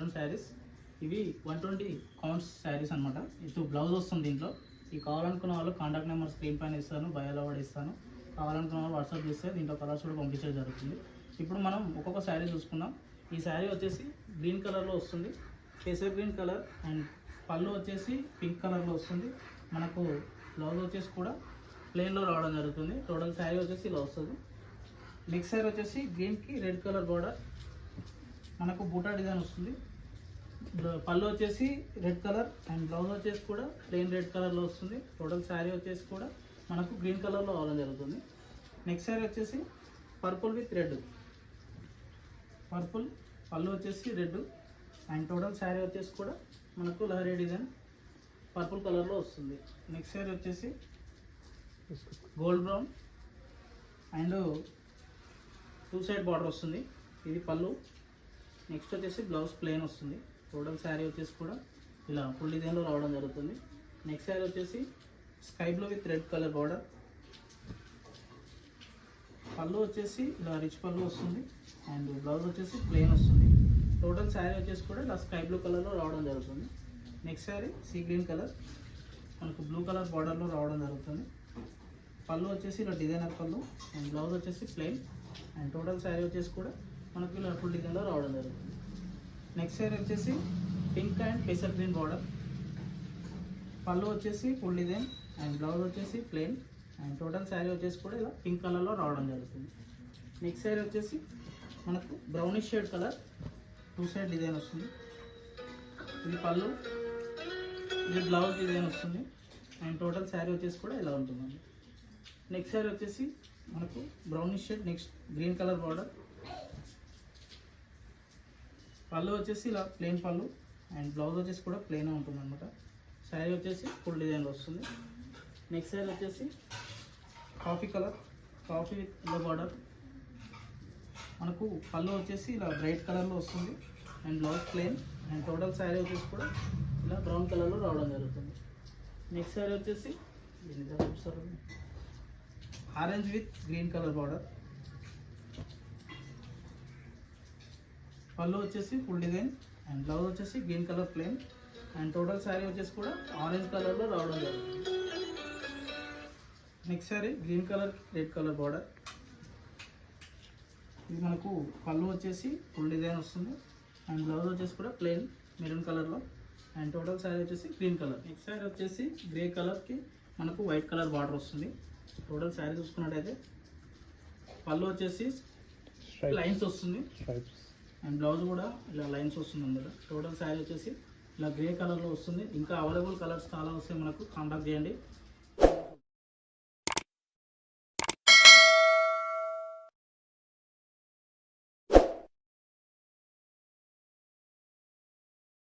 Cotton saris. ఇవి 120 counts saris అనమాట. ఇది బ్లౌజ్ వస్తుంది దీంట్లో. ఇవి కావాలనుకున్న వాళ్ళు కాంటాక్ట్ నెంబర్ స్క్రీన్ పైన ఇస్తాను, బయోలో కూడా ఇస్తాను. కావాలనుకున్న వాళ్ళు వాట్సాప్ చేస్తే దీంట్లో కలర్స్ కూడా పంపించడం జరుగుతుంది. ఇప్పుడు మనం ఒక్కొక్క శారీ చూసుకుందాం. ఈ శారీ వచ్చేసి గ్రీన్ కలర్లో వస్తుంది, కేసర్ గ్రీన్ కలర్. అండ్ పళ్ళు వచ్చేసి పింక్ కలర్లో వస్తుంది. మనకు బ్లౌజ్ వచ్చేసి కూడా ప్లెయిన్లో రావడం జరుగుతుంది. టోటల్ శారీ వచ్చేసి ఇలా వస్తుంది. నెక్స్ట్ శారీ వచ్చేసి గ్రీన్కి రెడ్ కలర్ బోర్డర్, మనకు బూటా డిజైన్ వస్తుంది. పళ్ళు వచ్చేసి రెడ్ కలర్ అండ్ బ్లౌజ్ వచ్చేసి కూడా ప్లెయిన్ రెడ్ కలర్లో వస్తుంది. టోటల్ శారీ వచ్చేసి కూడా మనకు గ్రీన్ కలర్లో రావడం జరుగుతుంది. నెక్స్ట్ శారీ వచ్చేసి పర్పుల్ విత్ రెడ్, పర్పుల్ పళ్ళు వచ్చేసి రెడ్ అండ్ టోటల్ శారీ వచ్చేసి కూడా మనకు లహరీ డిజైన్ పర్పుల్ కలర్లో వస్తుంది. నెక్స్ట్ శారీ వచ్చేసి gold brown and 2 side border వస్తుంది. ఇది పళ్ళు. నెక్స్ట్ వచ్చేసి బ్లౌజ్ ప్లెయిన్ వస్తుంది. టోటల్ శారీ వచ్చేసి కూడా ఇలా ఫుల్ డిజైన్లో రావడం జరుగుతుంది. నెక్స్ట్ శారీ వచ్చేసి sky blue with red colour border. పళ్ళు వచ్చేసి ఇలా రిచ్ పళ్ళు వస్తుంది అండ్ బ్లౌజ్ వచ్చేసి ప్లెయిన్ వస్తుంది. టోటల్ శారీ వచ్చేసి కూడా ఇలా స్కై బ్లూ కలర్లో రావడం జరుగుతుంది. Next sari sea green colour, మనకు బ్లూ కలర్ బార్డర్లో రావడం జరుగుతుంది. పళ్ళు వచ్చేసి ఇలా డిజైనర్ పళ్ళు అండ్ బ్లౌజ్ వచ్చేసి ప్లెయిన్ అండ్ టోటల్ శారీ వచ్చేసి కూడా మనకు ఇలా ఫుల్ డిజైన్లో రావడం జరుగుతుంది. నెక్స్ట్ శారీ వచ్చేసి pink and kesar green border. పళ్ళు వచ్చేసి ఫుల్ డిజైన్ అండ్ బ్లౌజ్ వచ్చేసి ప్లెయిన్ అండ్ టోటల్ శారీ వచ్చేసి కూడా ఇలా పింక్ కలర్లో రావడం జరుగుతుంది. నెక్స్ట్ శారీ వచ్చేసి మనకు brownish shade colour, 2 side design వస్తుంది. ఇది పళ్ళు, ఇది బ్లౌజ్ డిజైన్ వస్తుంది అండ్ టోటల్ శారీ వచ్చేసి కూడా ఇలా ఉంటుందండి. నెక్స్ట్ శారీ వచ్చేసి మనకు brownish shade, next green colour border. పళ్ళు వచ్చేసి ఇలా ప్లెయిన్ పళ్ళు అండ్ బ్లౌజ్ వచ్చేసి కూడా ప్లెయిన్ ఉంటుంది అనమాట. శారీ వచ్చేసి ఫుల్ డిజైన్లో వస్తుంది. నెక్స్ట్ శారీ వచ్చేసి coffee colour, coffee with yellow border. మనకు పళ్ళు వచ్చేసి ఇలా బ్రైట్ కలర్లో వస్తుంది and blouse plain and total sari వచ్చేసి కూడా ఇలా బ్రౌన్ కలర్లో రావడం జరుగుతుంది. నెక్స్ట్ శారీ వచ్చేసి orange with green colour border. పళ్ళు వచ్చేసి ఫుల్ డిజైన్ అండ్ బ్లౌజ్ వచ్చేసి green colour plain and total sari వచ్చేసి కూడా ఆరెంజ్ కలర్లో రావడం జరుగుతుంది. Next sari green colour red colour border. ఇది మనకు పళ్ళు వచ్చేసి ఫుల్ డిజైన్ వస్తుంది అండ్ బ్లౌజ్ వచ్చేసి కూడా ప్లెయిన్ మెరూన్ కలర్లో అండ్ టోటల్ శారీ వచ్చేసి గ్రీన్ కలర్. నెక్స్ట్ శారీ వచ్చేసి గ్రే కలర్కి మనకు వైట్ కలర్ బార్డర్ వస్తుంది. టోటల్ శారీ చూసుకున్నట్టయితే పళ్ళు వచ్చేసి లైన్స్ వస్తుంది అండ్ బ్లౌజ్ కూడా ఇలా లైన్స్ వస్తుంది అన్నమాట. టోటల్ శారీ వచ్చేసి ఇలా గ్రే కలర్లో వస్తుంది. ఇంకా అవైలబుల్ కలర్స్ చాలా వస్తాయి, మనకు కాంటాక్ట్ చేయండి.